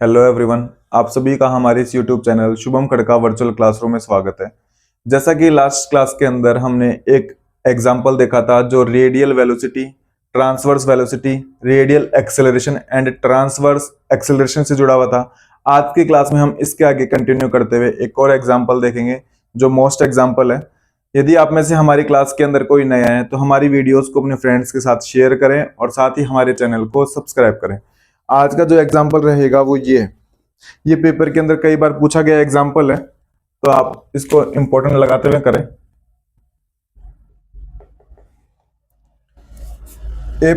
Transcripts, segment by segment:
Hello everyone, आप सभी का हमारे इस YouTube channel Shubham Khadka virtual classroom में स्वागत है। जैसा कि लास्ट क्लास के अंदर हमने एक एग्जांपल देखा था जो radial velocity, transverse velocity, radial acceleration and transverse acceleration से जुड़ा हुआ था। आज की क्लास में हम इसके आगे कंटिन्यू करते हुए एक और एग्जाम्पल देखेंगे जो मोस्ट एग्जाम्पल है। यदि आप में से हमारी क्लास के अंदर कोई नया है तो हमारी वीडियोस को अपने फ्रेंड्स के साथ शेयर करें और साथ ही हमारे चैनल को सब्सक्राइब करें। आज का जो एग्जाम्पल रहेगा वो ये है। ये पेपर के अंदर कई बार पूछा गया एग्जाम्पल है, तो आप इसको इंपॉर्टेंट लगाते हुए करें। ए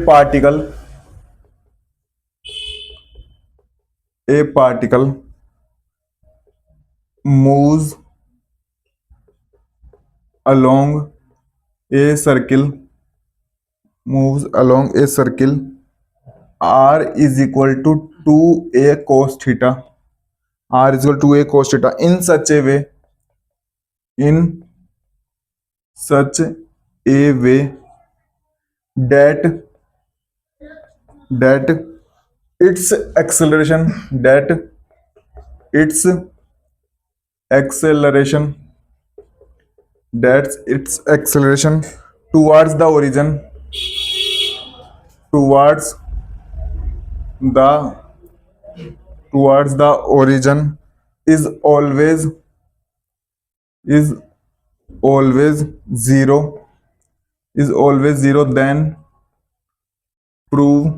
particle moves along a circle r is equal to 2a cos theta, in such a way that its acceleration towards the origin is always zero, then prove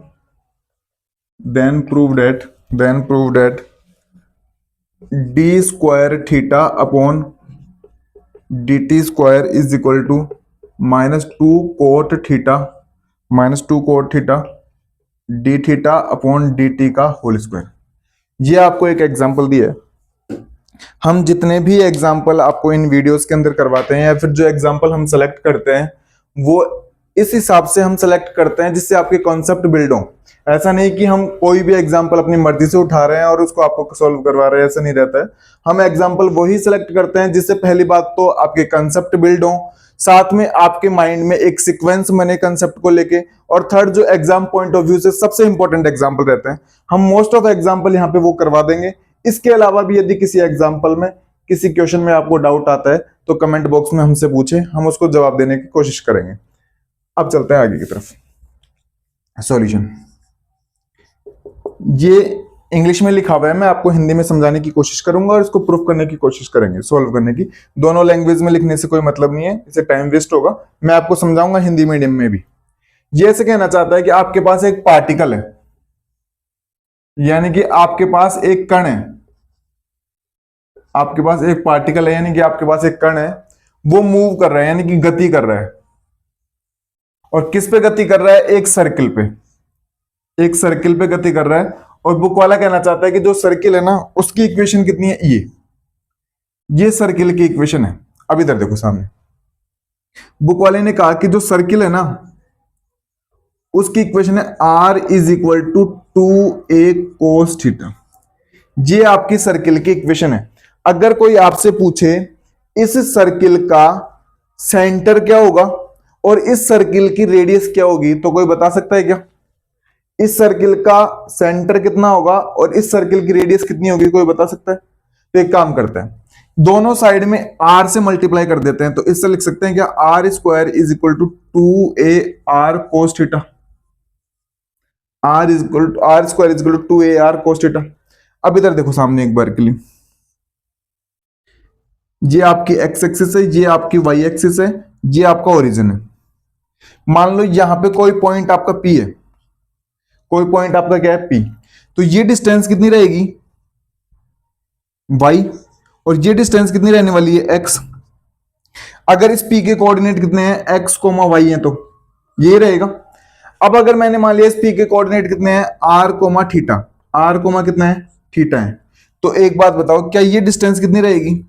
that d square theta upon dt square is equal to minus 2 cot theta d theta upon dt का whole square. ये आपको एक example दिया है। हम जितने भी example आपको इन वीडियोस के अंदर करवाते हैं या फिर जो एग्जांपल हम सेलेक्ट करते हैं वो इस हिसाब से हम सेलेक्ट करते हैं जिससे आपके कॉन्सेप्ट बिल्ड हो। ऐसा नहीं कि हम कोई भी एग्जांपल अपनी मर्जी से उठा रहे हैं और उसको आपको सॉल्व करवा रहे हैं, ऐसा नहीं रहता है। हम एग्जांपल वही सेलेक्ट करते हैं जिससे पहली बात तो आपके कंसेप्ट बिल्ड हो, साथ में आपके माइंड में एक सीक्वेंस बने कंसेप्ट को लेके, और थर्ड जो एग्जाम पॉइंट ऑफ व्यू से सबसे इंपॉर्टेंट एग्जांपल रहते हैं, हम मोस्ट ऑफ एग्जांपल यहाँ पे वो करवा देंगे। इसके अलावा भी यदि किसी एग्जांपल में किसी क्वेश्चन में आपको डाउट आता है तो कमेंट बॉक्स में हमसे पूछे, हम उसको जवाब देने की कोशिश करेंगे। अब चलते हैं आगे की तरफ। सॉल्यूशन ये इंग्लिश में लिखा हुआ है, मैं आपको हिंदी में समझाने की कोशिश करूंगा और इसको प्रूफ करने की कोशिश करेंगे, सोल्व करने की। दोनों लैंग्वेज में लिखने से कोई मतलब नहीं है, इससे टाइम वेस्ट होगा। मैं आपको समझाऊंगा हिंदी मीडियम में भी। ये ऐसे कहना चाहता है कि आपके पास एक पार्टिकल है, यानी कि आपके पास एक कण है। आपके पास एक पार्टिकल है यानी कि आपके पास एक कण है, वो मूव कर रहा है यानी कि गति कर रहा है। और किस पे गति कर रहा है? एक सर्किल पे गति कर रहा है। और बुक वाला कहना चाहता है कि जो सर्किल है ना उसकी इक्वेशन कितनी है? ये सर्किल की इक्वेशन है। अब इधर देखो सामने, बुक वाले ने कहा कि जो सर्किल है ना उसकी इक्वेशन है r is equal to 2a cos theta. ये आपकी सर्किल की इक्वेशन है। अगर कोई आपसे पूछे इस सर्किल का सेंटर क्या होगा और इस सर्किल की रेडियस क्या होगी, तो कोई बता सकता है क्या? इस सर्किल का सेंटर कितना होगा और इस सर्किल की रेडियस कितनी होगी, कोई बता सकता है? तो एक काम करते हैं, दोनों साइड में r से मल्टीप्लाई कर देते हैं। तो इससे लिख सकते हैं क्या? r square is equal to 2ar cos theta. r square is equal to 2ar cos theta. अब इधर देखो सामने एक बार के लिए, ये आपकी x एक्सिस है, ये आपकी y एक्सिस है, ये आपका ओरिजिन है। मान लो यहां पे कोई पॉइंट आपका P है, कोई पॉइंट आपका क्या है? P। तो ये डिस्टेंस कितनी रहेगी? y। और ये डिस्टेंस कितनी रहने वाली है? x। अगर इस P के कोऑर्डिनेट कितने हैं? x, y है, तो ये रहेगा। अब अगर मैंने मान लिया इस P के कोऑर्डिनेट कितने हैं? r, theta. r, कितना है? थीटा है। तो एक बात बताओ, क्या ये डिस्टेंस कितनी रहेगी?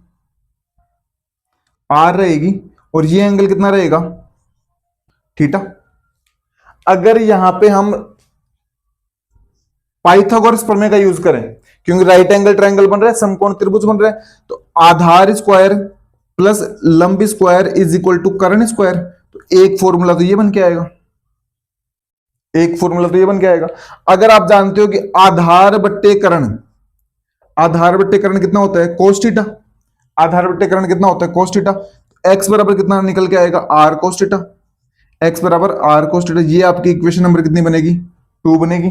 r रहेगी। और ये एंगल कितना रहेगा? थीटा। अगर यहां पे हम पाइथागोरस प्रमेय का यूज करें, क्योंकि राइट एंगल ट्रायंगल बन रहा है, समकोण त्रिभुज बन रहा है, तो आधार स्क्वायर प्लस लंब स्क्वायर इज इक्वल टू कर्ण स्क्वायर। तो एक फॉर्मूला तो ये बन के आएगा। अगर आप जानते हो कि आधार बट्टे कर्ण आधार बट्टे कर्ण कितना होता है cos थीटा, आधार बट्टे कर्ण कितना होता है cos थीटा, x बराबर कितना निकल के आएगा r cos थीटा, x बराबर r cos थीटा। ये आपकी इक्वेशन नंबर कितनी बनेगी 2 बनेगी।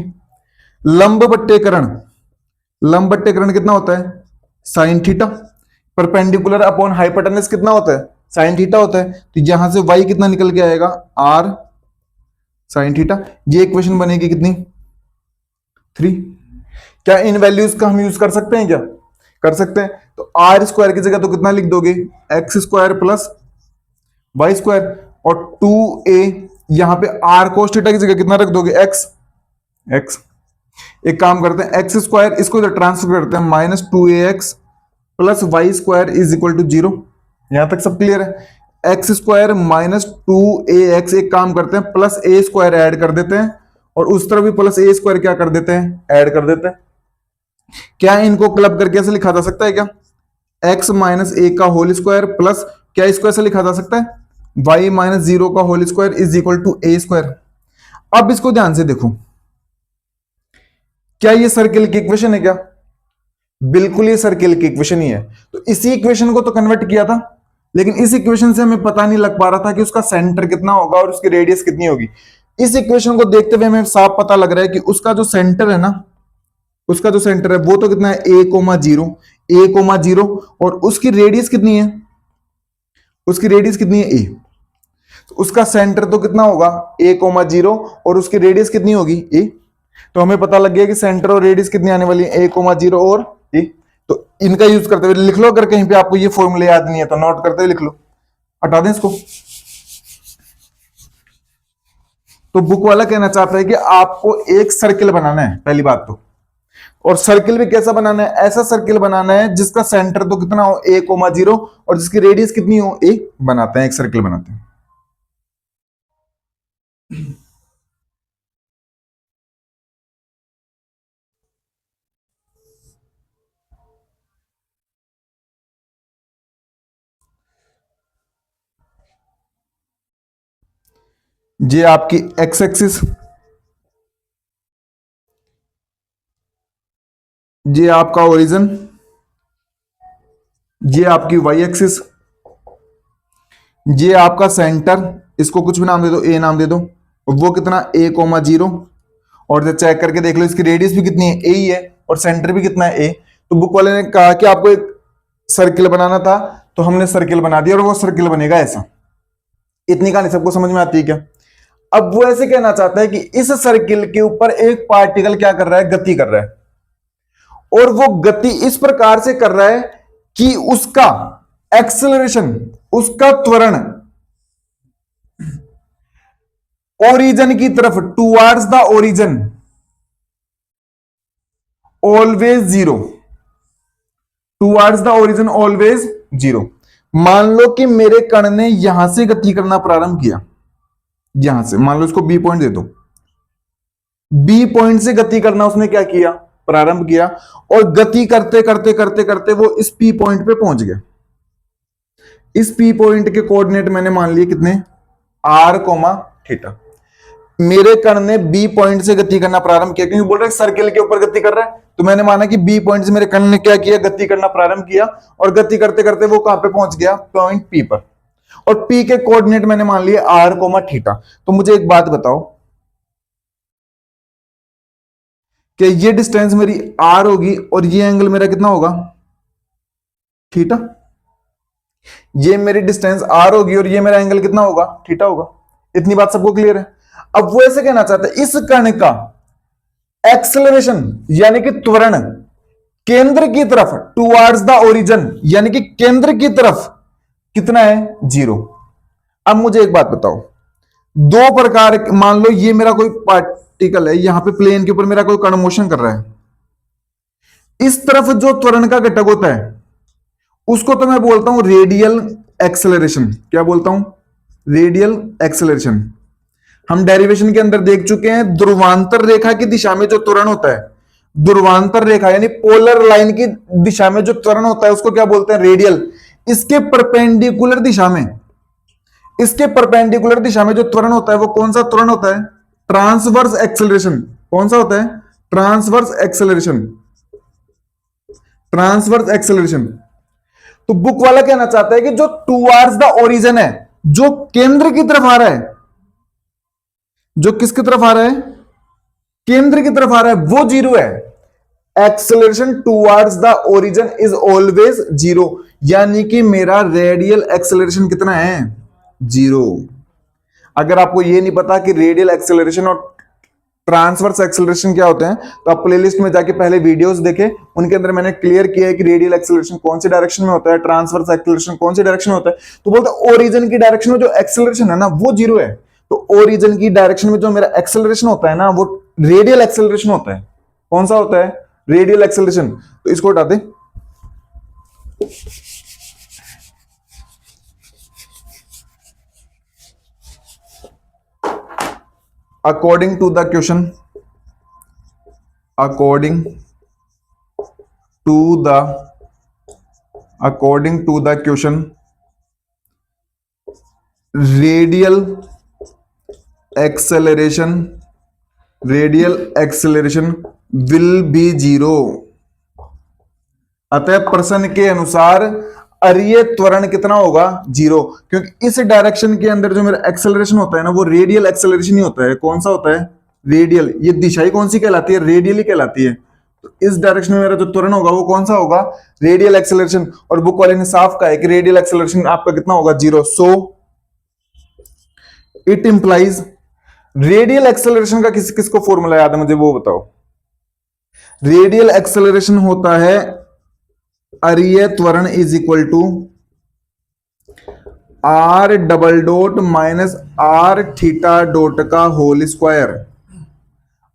लंब बट्टे कर्ण, लंब बट्टे कर्ण कितना होता है sin theta, perpendicular upon hypotenuse कितना होता है sin थीटा होता है, तो यहां से y कितना निकल के आएगा r sin थीटा। ये इक्वेशन बनेगी कितनी 3। क्या इन वैल्यूज का हम यूज कर सकते हैं, क्या कर सकते हैं? तो आर स्क्वायर की जगह तो कितना लिख दोगे X square plus Y square, और 2a यहां पे आर कोस थीटा की जगह कितना रख दोगे एक्स, एक्स। एक काम करते हैं एक्स स्क्वायर इसको इधर ट्रांसफर करते हैं -2ax plus Y square is equal to 0। यहां तक सब क्लियर है। एक्स स्क्वायर -2ax, एक काम करते हैं प्लस a स्क्वायर ऐड कर देते हैं और उस तरफ भी प्लस a स्क्वायर क्या कर देते हैं ऐड कर देते हैं। क्या इनको क्लब करके ऐसे लिखा जा सकता है क्या, x माइनस ए का होल स्क्वायर प्लस क्या इसको ऐसे लिखा जा सकता है y माइनस 0 का whole square is equal to a square. अब इसको ध्यान से देखो, क्या ये सर्किल की इक्वेशन है क्या, बिल्कुल ये सर्किल की इक्वेशन ही है। तो इसी इक्वेशन को तो कन्वर्ट किया था, लेकिन इस इक्वेशन से हमें पता नहीं लग पा रहा था कि उसका सेंटर कितना होगा और उसकी रेडियस कितनी होगी। इस इक्वेशन को देखते हुए हमें साफ पता लग रहा है कि उसका जो सेंटर है ना, उसका जो सेंटर है वो तो कितना है a,0 और उसकी रेडियस कितनी है, उसकी रेडियस कितनी है a, तो उसका सेंटर तो कितना होगा a,0 और उसकी रेडियस कितनी होगी a। तो हमें पता लग गया कि सेंटर और रेडियस कितनी आने वाली है a,0 और a। तो इनका यूज करते हुए लिख लो, अगर कहीं पे आपको ये फॉर्मूले याद नहीं है तो नोट करते हुए लिख लो, हटा दें इसको। तो बुक वाला कहना चाहता है कि आपको एक सर्किल बनाना है पहली बात तो, और सर्किल भी कैसा बनाना है, ऐसा सर्किल बनाना है जिसका सेंटर तो कितना हो a,0 और जिसकी रेडियस कितनी हो a। बनाते हैं एक सर्किल बनाते हैं। ये आपकी एक्स एक्सिस, ये आपका ओरिजिन, ये आपकी वाई एक्सिस, ये आपका सेंटर, इसको कुछ भी नाम दे दो, ए नाम दे दो, वो कितना a,0 और जब चेक करके देख लो इसकी रेडियस भी कितनी है a ही है और सेंटर भी कितना है a। तो बुक वाले ने कहा कि आपको एक सर्किल बनाना था, तो हमने सर्किल बना दिया और वो सर्किल बनेगा ऐसा। इतनी कहानी सबको समझ में आती है क्या? अब वो ऐसे कहना चाहता है कि इस सर्किल के ऊपर एक पार्टिकल क्या कर रहा है, गति कर रहा है, और वो गति इस प्रकार से कर रहा है कि उसका एक्सेलरेशन, उसका त्वरण ओरिजिन की तरफ, towards the origin, always 0, towards the origin always 0। मान लो कि मेरे कण ने यहां से गति करना प्रारंभ किया, यहां से मान लो इसको बी पॉइंट दे दो, बी पॉइंट से गति करना उसने क्या किया प्रारंभ किया, और गति करते करते करते करते वो इस पी पॉइंट पे पहुंच गया। इस पी पॉइंट के कोऑर्डिनेट मैंने मान लिए कितने r,θ। मेरे कण ने बी पॉइंट से गति करना प्रारंभ किया, क्योंकि बोल रहे सर्किल के ऊपर गति कर रहा है, तो मैंने माना कि बी पॉइंट से मेरे कण ने क्या किया, गति करना प्रारंभ किया, और गति करते करते वो कहां पे पहुंच गया, पॉइंट पी पर, और पी के कोऑर्डिनेट मैंने मान लिए r,θ। तो मुझे एक बात बताओ कि ये डिस्टेंस मेरी r होगी और ये एंगल मेरा कितना होगा थीटा। ये मेरी डिस्टेंस r होगी और ये मेरा एंगल कितना होगा थीटा होगा। इतनी बात सबको क्लियर है? अब वो ऐसे कहना चाहता है इस कण का एक्सेलरेशन यानी कि त्वरण केंद्र की तरफ, टुवर्ड्स द ओरिजिन यानी कि केंद्र की तरफ कितना है 0। अब मुझे एक बात बताओ, दो प्रकार, मान लो ये मेरा कोई पार्टिकल है, यहां पे प्लेन के ऊपर मेरा कोई कण मोशन कर रहा है, इस तरफ जो त्वरण का घटक होता है उसको तो मैं बोलता हूं रेडियल एक्सेलरेशन। क्या बोलता हूं? Radial acceleration. हम डेरिवेशन के अंदर देख चुके हैं, ध्रुवांतर रेखा की दिशा में जो त्वरण होता है, ध्रुवांतर रेखा यानी पोलर लाइन की दिशा में जो त्वरण होता है उसको क्या बोलते हैं रेडियल। इसके परपेंडिकुलर दिशा में, इसके परपेंडिकुलर दिशा में जो त्वरण होता है वो कौन सा त्वरण होता है, ट्रांसवर्स एक्सेलरेशन। कौन सा होता है? Transverse acceleration. Transverse acceleration. तो बुक वाला कहना चाहता है कि जो टुवार्ड्स द ओरिजिन है, जो केंद्र की तरफ आ रहा है, जो किसकी तरफ आ रहा है, केंद्र की तरफ आ रहा है, वो जीरो है। Acceleration towards the origin is always zero, यानी कि मेरा रेडियल एक्सेलरेशन कितना है, जीरो। अगर आपको ये नहीं पता कि रेडियल एक्सेलरेशन और ट्रांसवर्स एक्सेलरेशन क्या होते हैं, तो आप प्लेलिस्ट में जाके पहले वीडियोस देखें, उनके अंदर मैंने क्लियर किया है कि रेडियल एक्सेलरेशन कौन सी डायरेक्शन में होता है, ट्रांसवर्स एक्सेलरेशन कौन सी डायरेक्शन में होता है। तो बोलते हैं ओरिजिन की डायरेक्शन में जो एक्सेलरेशन है ना वो जीरो है, तो ओरिजिन की डायरेक्शन में जो मेरा एक्सेलरेशन होता है ना वो रेडियल एक्सेलरेशन होता है। कौन सा होता है, रेडियल एक्सेलरेशन। तो इसको हटा दे। According to the question, according to the question, radial acceleration will be zero. अतः प्रश्न के अनुसार अरीय त्वरण कितना होगा, जीरो, क्योंकि इस डायरेक्शन के अंदर जो मेरा एक्सेलरेशन होता है ना वो रेडियल एक्सेलरेशन ही होता है। कौन सा होता है, रेडियल। ये दिशाई कौन सी कहलाती है, रेडियल ही कहलाती है। तो इस डायरेक्शन में मेरा जो त्वरण होगा वो कौन सा होगा, रेडियल एक्सेलरेशन। और बुक वाले ने साफ कहा है कि रेडियल एक्सेलरेशन आपका कितना होगा, zero. So it implies, radial acceleration का किसको फॉर्मूला याद है मुझे वो बताओ। रेडियल एक्सेलरेशन होता है अरीय त्वरण is equal to R double dot minus R theta dot का whole square,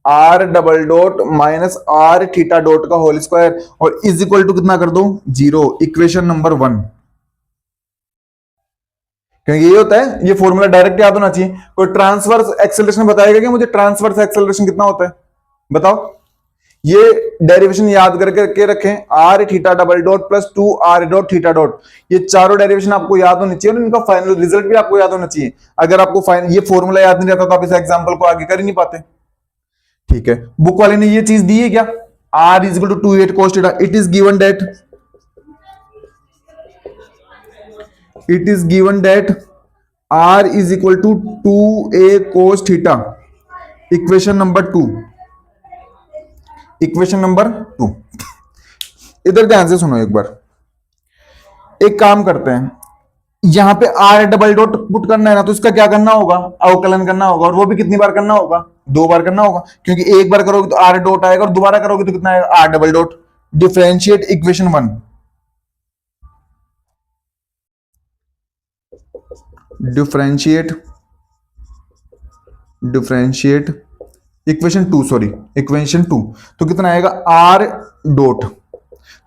R double dot minus R theta dot का होल स्क्वायर, और इज इक्वल टू कितना कर दो, जीरो। Equation number 1। क्योंकि ये होता है, ये फॉर्मूला डायरेक्ट याद होना चाहिए। कोई ट्रांसवर्स एक्सेलरेशन बताएगा कि मुझे ट्रांसवर्स एक्सेलरेशन कितना होता है, बताओ। ये डेरिवेशन याद करके रखें, R theta double dot plus 2 R dot theta dot, ये चारों डेरिवेशन आपको याद होनी चाहिए और इनका फाइनल रिजल्ट भी आपको याद होना चाहिए। अगर आपको ये फॉर्मूला याद नहीं रहता तो आप इस एग्जांपल को आगे कर ही नहीं पाते। ठीक है, बुक वाले ने ये चीज दी है क्या, R is equal to 2a cos theta. It is given that R is equal to 2a cos theta. Equation number 2, equation number 2। इधर ध्यान से सुनो एक बार। एक काम करते हैं, यहां पे आर डबल डॉट पुट करना है ना, तो इसका क्या करना होगा, अवकलन करना होगा। और वो भी कितनी बार करना होगा, 2 बार करना होगा, क्योंकि एक बार करोगे तो आर डॉट आएगा और दोबारा करोगे तो कितना आएगा, R double dot. Differentiate equation 1, differentiate equation 2, sorry equation 2। तो कितना आएगा, आर डॉट,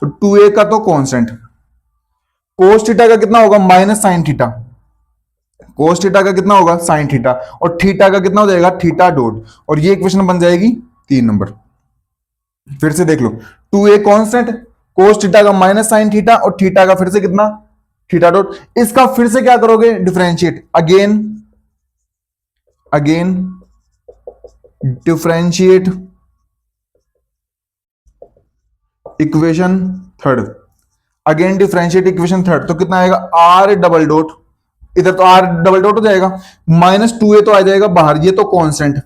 तो 2a का तो कांस्टेंट, कोस थीटा का कितना होगा, minus sine theta. Cos theta का कितना होगा, साइन थीटा, और थीटा का कितना हो जाएगा, थीटा डॉट। और ये इक्वेशन बन जाएगी 3 नंबर। फिर से देख लो, 2a कांस्टेंट, कोस थीटा का माइनस साइन थीटा, और थीटा का फिर से कितना, थीटा डॉट। इसका फिर से क्या करोगे, differentiate, again differentiate equation 3, again differentiate equation 3। तो कितना आएगा, आर डबल डॉट, इधर तो आर डबल डॉट हो जाएगा, माइनस 2a तो आ जाएगा बाहर, ये तो कांस्टेंट,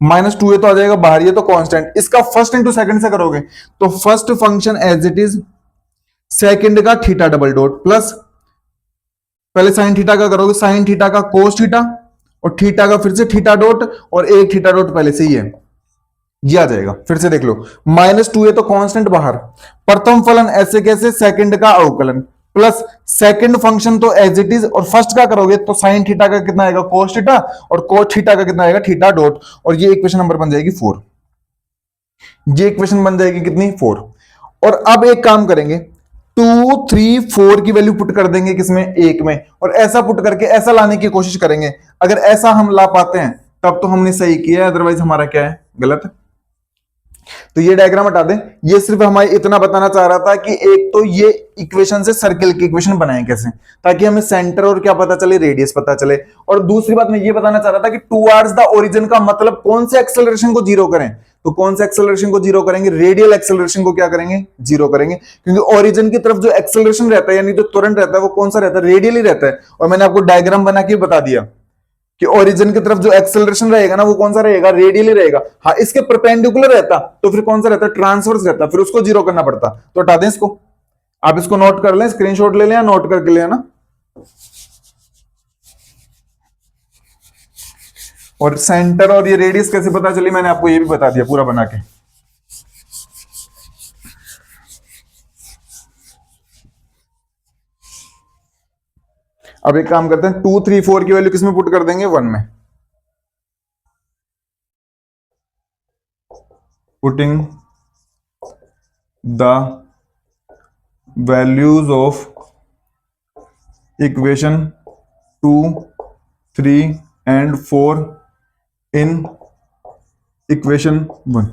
माइनस 2a तो आ जाएगा बाहर, ये तो कांस्टेंट। इसका फर्स्ट इंटू सेकंड से करोगे तो first function as it is, second का थीटा डबल डॉट, प्लस पहले साइन थीटा का करोगे, साइन थीटा का कोस थीटा, और थीटा का फिर से थीटा डॉट, और एक थीटा डॉट पहले से ही है, ये आ जाएगा। फिर से देख लो, माइनस 2a तो कांस्टेंट बाहर, प्रथम फलन ऐसे कैसे, सेकंड का अवकलन, प्लस सेकंड फंक्शन तो एज इट इज, और फर्स्ट का करोगे तो साइन थीटा का कितना आएगा, कोस थीटा, और कोस थीटा का कितना आएगा, थीटा डॉट। और ये इक्वेशन नंबर बन जाएगी 4। ये इक्वेशन बन जाएगी कितनी, 4। और अब एक काम करेंगे, 2, 3, 4 की वैल्यू पुट कर देंगे किसमें, एक में, और ऐसा पुट करके ऐसा लाने की कोशिश करेंगे। अगर ऐसा हम ला पाते हैं तब तो हमने सही किया है, अदरवाइज हमारा क्या है, गलत है। तो ये डायग्राम हटा दें। ये सिर्फ हमें इतना बताना चाह रहा था कि एक तो ये इक्वेशन से सर्किल की इक्वेशन बनाएं कैसे, ताकि हमें सेंटर और क्या पता चले, रेडियस पता चले। और दूसरी बात मैं ये बताना चाह रहा था कि टुवर्ड्स द ओरिजिन का मतलब कौन से एक्सेलरेशन को जीरो करें। तो कौन से एक्सेलरेशन को जीरो करेंगे, रेडियल एक्सेलरेशन को क्या करेंगे, जीरो करेंगे, क्योंकि ओरिजिन की तरफ जो एक्सेलरेशन रहता है यानी जो त्वरण रहता है वो कौन सा रहता है, रेडियल ही रहता है। और मैंने आपको डायग्राम बना के बता दिया कि ओरिजिन की तरफ जो एक्सेलरेशन रहेगा ना वो कौन सा रहेगा, रेडियल ही रहेगा। हाँ, इसके परपेंडिकुलर रहता तो फिर कौन सा रहता, ट्रांसवर्स रहता, फिर उसको जीरो करना पड़ता। तो हटा दें इसको, आप इसको नोट कर लें, स्क्रीनशॉट ले लें या नोट करके ले ना। और सेंटर और ये रेडियस कैसे पता चली मैंने आपको ये भी बता दिया पूरा बना के। अब एक काम करते हैं, 2 3 4 की वैल्यू किसमें पुट कर देंगे, 1 में। Putting the values of equation 2 3 and 4 in equation 1।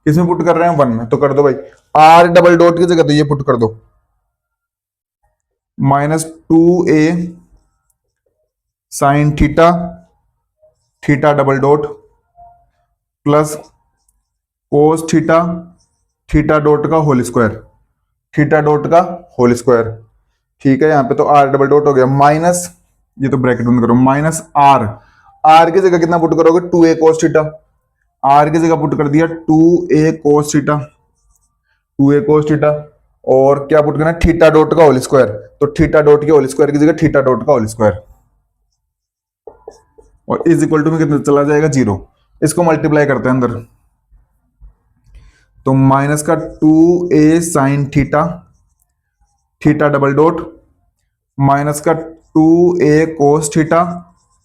किसमें पुट कर रहे हैं, 1 में। तो कर दो भाई, आर डबल डॉट की जगह तो ये पुट कर दो, -2a sine theta, theta double dot, plus cos theta, theta dot का होल स्क्वायर, थीटा डॉट का होल स्क्वायर। ठीक है, यहां पे तो आर डबल डॉट हो गया, माइनस, ये तो ब्रैकेट बंद करो, माइनस आर, आर की जगह कितना पुट करोगे, 2a कोस थीटा, आर की जगह पुट कर दिया 2a cos theta, 2a cos theta, और क्या पुट करना है, थीटा डॉट का होल स्क्वायर। तो थीटा डॉट के होल स्क्वायर की जगह थीटा डॉट का होल स्क्वायर, और इज इक्वल टू में कितना चला जाएगा, 0। इसको मल्टीप्लाई करते हैं अंदर, तो माइनस का 2a sine theta, theta double dot, minus का 2a cos theta,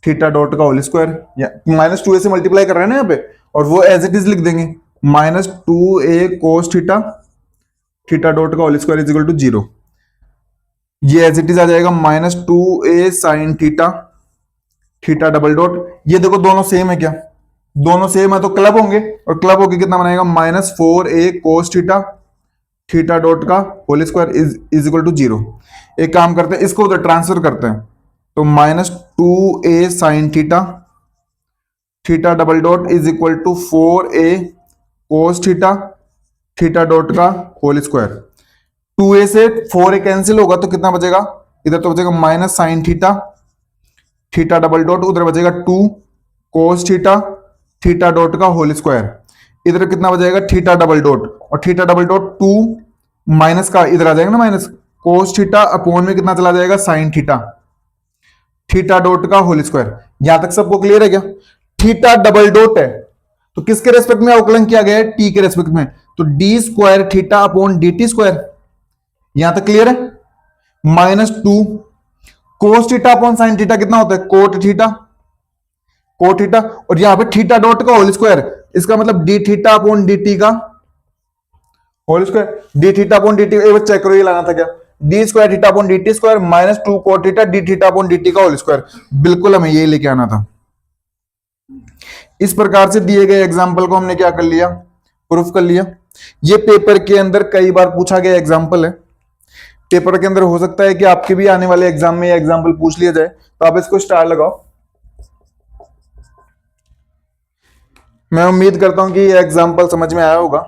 theta dot का होल स्क्वायर, या -2a से मल्टीप्लाई कर रहे हैं ना यहाँ पे, और वो एज इट इज लिख देंगे, -2a cos theta, theta dot का whole square is equal to 0। ये एज इट इज आ जाएगा, -2a sine theta, theta double dot, ये देखो दोनों सेम है क्या, दोनों सेम है तो क्लब होंगे, और क्लब होके कितना बनाएगा, -4a cos theta, theta dot का whole square is equal to 0। एक काम करते हैं, इसको उधर ट्रांसफर करते हैं, तो -2a sine theta, theta double dot is equal to 4a cos theta, theta dot का होल स्क्वायर। 2a से 4a कैंसिल होगा तो कितना बचेगा, इधर तो बचेगा minus sign theta, theta double dot, उधर बचेगा 2 कोस थीटा, थीटा डॉट का होल स्क्वायर, इधर कितना बचेगा, थीटा डबल डॉट, और थीटा डबल डॉट 2 माइनस का इधर आ जाएगा ना, माइनस कोस थीटा अपॉन में कितना चला जाएगा, साइन थीटा, थीटा डॉट का होल स्क्वायर। यहां तक सबको क्लियर है क्या, थीटा डबल डॉट है तो किसके रेस्पेक्ट में अवकलन किया गया है, टी के रेस्पेक्ट में, तो D square theta upon D T square. यहां तक क्लियर है, -2 cos theta upon sine theta कितना होता है, कोट थीटा, कोट थीटा, और यहां पे थीटा डॉट का होल स्क्वायर, इसका मतलब D theta upon D T का whole square, D theta upon D T, एक बार चेक करो ये लाना था क्या, D square theta upon D T square -2 cot theta D theta upon D T का होल स्क्वायर। बिल्कुल हमें ये लेके आना था। इस प्रकार से दिए गए एग्जाम्पल को हमने क्या कर लिया, प्रूफ कर लिया। ये पेपर के अंदर कई बार पूछा गया एग्जाम्पल है, पेपर के अंदर हो सकता है कि आपके भी आने वाले एग्जाम में ये एग्जाम्पल पूछ लिया जाए, तो आप इसको स्टार लगाओ। मैं उम्मीद करता हूं कि ये एग्जाम्पल समझ में आया होगा।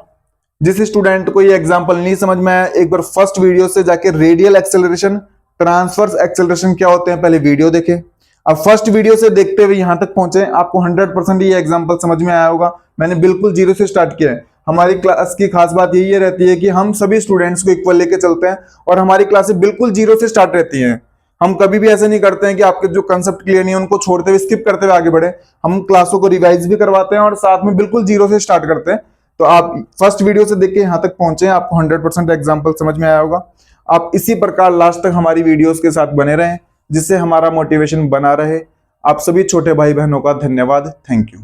जिस स्टूडेंट को ये एग्जाम्पल नहीं समझ में आया, एक बार फर्स्ट वीडियो से जाके रेडियल एक्सेलरेशन, ट्रांसवर्स एक्सेलरेशन क्या होते हैं पहले वीडियो देखे। अब फर्स्ट वीडियो से देखते हुए यहां तक पहुंचे, आपको 100% ये एग्जाम्पल समझ में आया होगा। मैंने बिल्कुल जीरो से स्टार्ट किया है। हमारी क्लास की खास बात यही रहती है कि हम सभी स्टूडेंट्स को इक्वल लेके चलते हैं, और हमारी क्लासें बिल्कुल जीरो से स्टार्ट रहती हैं। हम कभी भी ऐसे नहीं करते हैं कि आपके जो कंसेप्ट क्लियर नहीं है उनको छोड़ते हुए, स्किप करते हुए आगे बढ़े। हम क्लासों को रिवाइज भी करवाते हैं और साथ में बिल्कुल जीरो से स्टार्ट करते हैं। तो आप फर्स्ट वीडियो से देख के यहां तक पहुंचे, आपको 100% एग्जाम्पल समझ में आया होगा। आप इसी प्रकार लास्ट तक हमारी वीडियोस के साथ बने रहें, जिससे हमारा मोटिवेशन बना रहे। आप सभी छोटे भाई बहनों का धन्यवाद। Thank you.